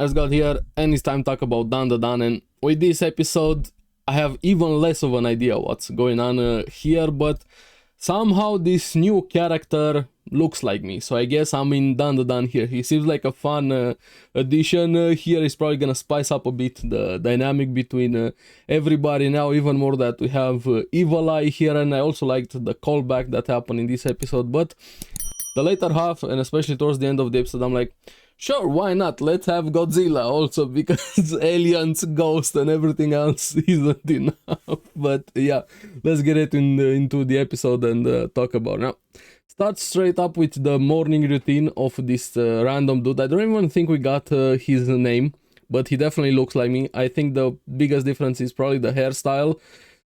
Asgard here, and it's time to talk about Dandadan. And with this episode, I have even less of an idea what's going on here, but somehow this new character looks like me. So I guess I'm in Dandadan here. He seems like a fun addition here. He's probably gonna spice up a bit the dynamic between everybody now, even more that we have Evil Eye here, and I also liked the callback that happened in this episode. But the later half, and especially towards the end of the episode, I'm like, sure, why not? Let's have Godzilla also, because aliens, ghosts, and everything else isn't enough. But yeah, let's get it into the episode and talk about it. Now, start straight up with the morning routine of this random dude. I don't even think we got his name, but he definitely looks like me. I think the biggest difference is probably the hairstyle.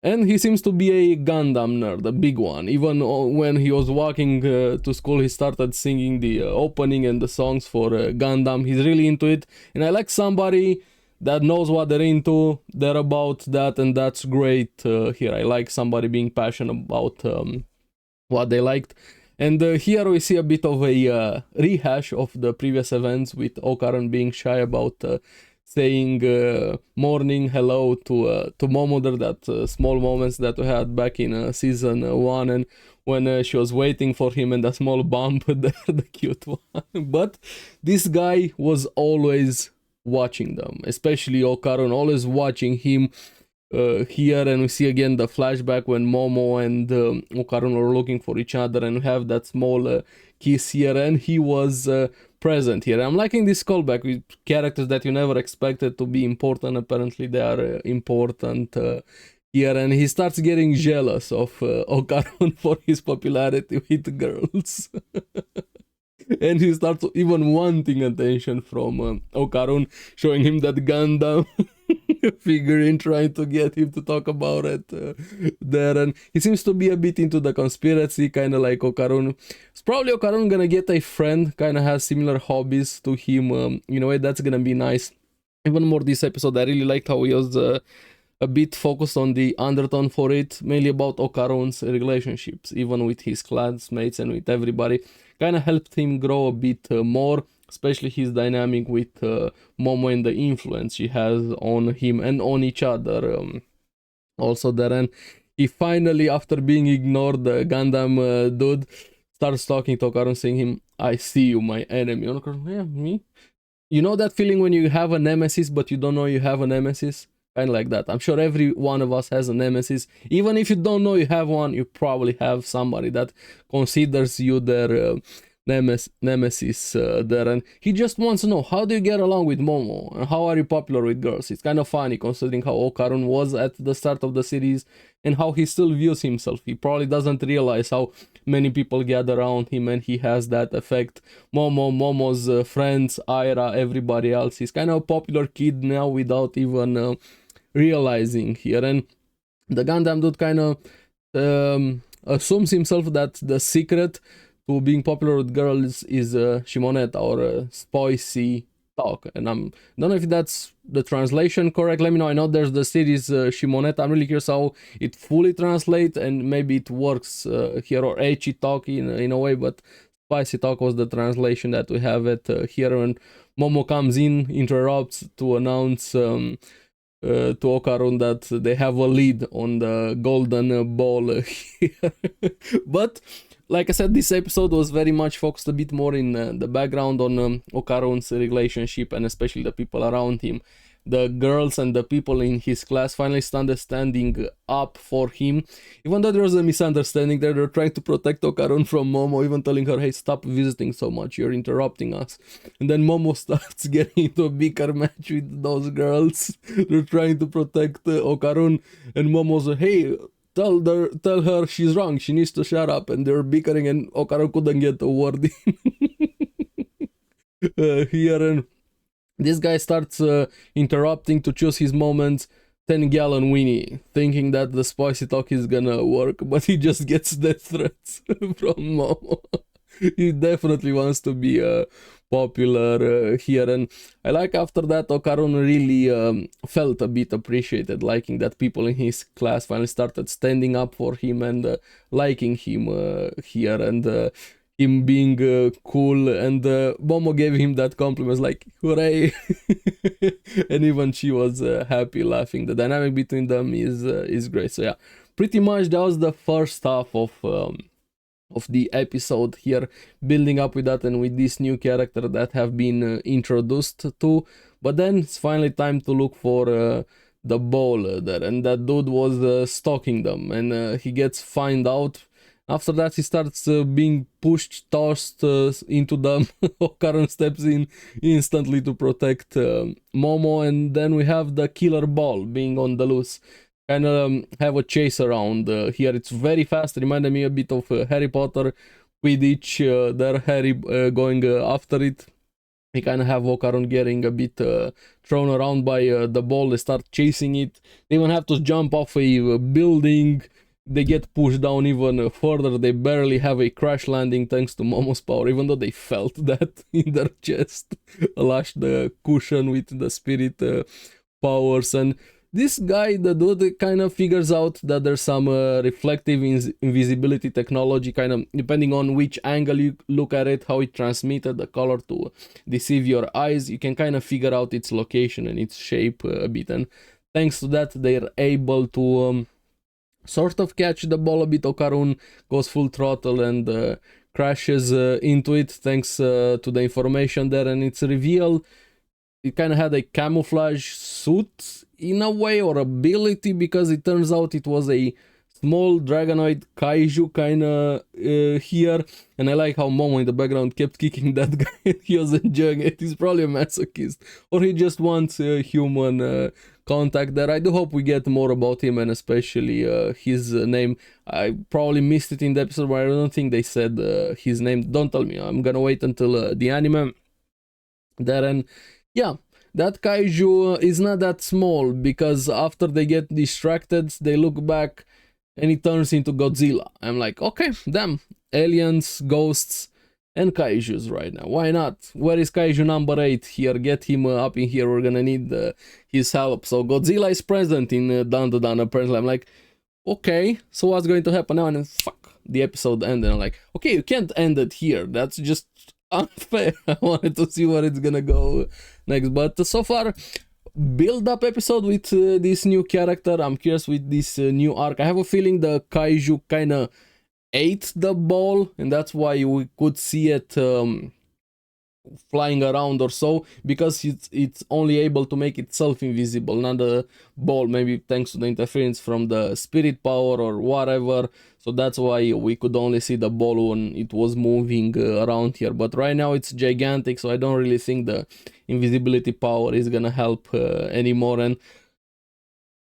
And he seems to be a Gundam nerd, a big one. Even when he was walking to school, he started singing the opening and the songs for Gundam. He's really into it. And I like somebody that knows what they're into. They're about that, and that's great here. I like somebody being passionate about what they liked. And here we see a bit of a rehash of the previous events, with Okarun being shy about saying morning hello to Momo. There, that small moments that we had back in season 1, and when she was waiting for him, and that small bump there, the cute one. But this guy was always watching them, especially Okarun, always watching him here. And we see again the flashback when Momo and Okarun were looking for each other, and we have that small kiss here, and he was present here. I'm liking this callback with characters that you never expected to be important. Apparently they are important here, and he starts getting jealous of Okarun for his popularity with girls. And he starts even wanting attention from Okarun, showing him that Gundam figurine, trying to get him to talk about it there. And he seems to be a bit into the conspiracy, kind of like Okarun. It's probably Okarun gonna get a friend, kind of has similar hobbies to him. In a way, that's gonna be nice. Even more this episode, I really liked how he was a bit focused on the undertone for it, mainly about Okarun's relationships, even with his classmates and with everybody. Kind of helped him grow a bit more, especially his dynamic with Momo and the influence she has on him and on each other. Also there, and he finally, after being ignored, the Gundam dude starts talking to Okarun, saying him, "I see you, my enemy." And Okarun, yeah, me? You know that feeling when you have a nemesis, but you don't know you have a nemesis? Kind of like that. I'm sure every one of us has a nemesis. Even if you don't know you have one, you probably have somebody that considers you their nemesis there. And he just wants to know, how do you get along with Momo? And how are you popular with girls? It's kind of funny considering how Okarun was at the start of the series and how he still views himself. He probably doesn't realize how many people gather around him, and he has that effect. Momo's friends, Aira, everybody else. He's kind of a popular kid now without even realizing here. And the Gundam dude kind of assumes himself that the secret to being popular with girls is Shimoneta, or spicy talk. And I don't know if that's the translation correct. Let me know. I know there's the series Shimoneta. I'm really curious how it fully translates, and maybe it works here, or ecchi talk in a way, but spicy talk was the translation that we have it here. When Momo comes in, interrupts to announce to Okarun that they have a lead on the golden ball here. But like I said, this episode was very much focused a bit more in the background on Okarun's relationship, and especially the people around him. The girls and the people in his class finally started standing up for him. Even though there was a misunderstanding there, they're trying to protect Okarun from Momo, even telling her, "Hey, stop visiting so much, you're interrupting us." And then Momo starts getting into a bigger match with those girls. They're trying to protect Okarun, and Momo's like, "Hey, tell her she's wrong, she needs to shut up." And they're bickering, and Okarun couldn't get a word in here. And this guy starts interrupting to choose his moments. 10-gallon weenie, thinking that the spicy talk is gonna work, but he just gets death threats from Momo. He definitely wants to be popular here. And I like after that Okarun really felt a bit appreciated, liking that people in his class finally started standing up for him and liking him here. And him being cool, and Momo gave him that compliment, like, hooray. And even she was happy, laughing. The dynamic between them is great. So yeah, pretty much that was the first half of the episode here, building up with that and with this new character that have been introduced to. But then it's finally time to look for the ball there, and that dude was stalking them, and he gets find out. After that, he starts being pushed, tossed into them. Okaran steps in instantly to protect Momo, and then we have the killer ball being on the loose. Kind of have a chase around here. It's very fast, reminded me a bit of Harry Potter, Quidditch, there Harry going after it. We kind of have Okaran getting a bit thrown around by the ball. They start chasing it. They even have to jump off a building. They get pushed down even further. They barely have a crash landing thanks to Momo's power, even though they felt that in their chest. Lash the cushion with the spirit powers. And this guy, the dude, kind of figures out that there's some reflective invisibility technology, kind of depending on which angle you look at it, how it transmitted the color to deceive your eyes. You can kind of figure out its location and its shape a bit. And thanks to that, they're able to sort of catch the ball a bit. Okaran goes full throttle and crashes into it thanks to the information there, and it's revealed it kind of had a camouflage suit in a way, or ability, because it turns out it was a small dragonoid kaiju kind of here. And I like how Momo in the background kept kicking that guy. He was enjoying it. He's probably a masochist, or he just wants human contact there. I do hope we get more about him, and especially his name. I probably missed it in the episode, but I don't think they said his name. Don't tell me. I'm gonna wait until the anime there. And yeah, that kaiju is not that small, because after they get distracted, they look back and it turns into Godzilla. I'm like, okay, damn, aliens, ghosts, and kaijus right now. Why not? Where is Kaiju number 8 here? Get him up in here. We're gonna need his help. So Godzilla is present in Dandadan, apparently. I'm like, okay, so what's going to happen now? And then, fuck, the episode ended. I'm like, okay, you can't end it here. That's just unfair. I wanted to see where it's gonna go next, but so far, build up episode with this new character. I'm curious with this new arc. I have a feeling the kaiju kind of ate the ball, and that's why we could see it flying around or so, because it's only able to make itself invisible, not the ball, maybe thanks to the interference from the spirit power or whatever. So that's why we could only see the ball when it was moving around here. But right now it's gigantic, so I don't really think the invisibility power is gonna help anymore. And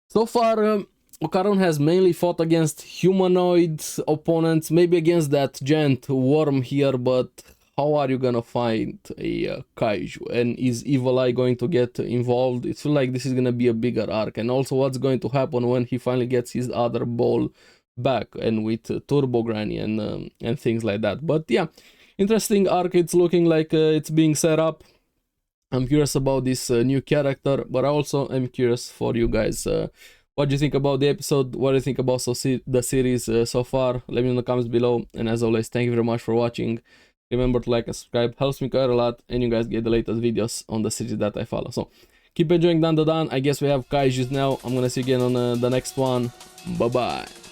so far Okaran has mainly fought against humanoid opponents, maybe against that giant worm here, but how are you gonna find a kaiju? And is Evil Eye going to get involved? It feels like this is gonna be a bigger arc. And also what's going to happen when he finally gets his other ball back, and with Turbo Granny and things like that. But yeah, interesting arc. It's looking like it's being set up. I'm curious about this new character, but I also am curious for you guys. What do you think about the episode? What do you think about the series so far? Let me know in the comments below. And as always, thank you very much for watching. Remember to like and subscribe, helps me quite a lot, and you guys get the latest videos on the series that I follow. So keep enjoying Dandadan. I guess we have kaijus now. I'm gonna see you again on the next one. Bye bye.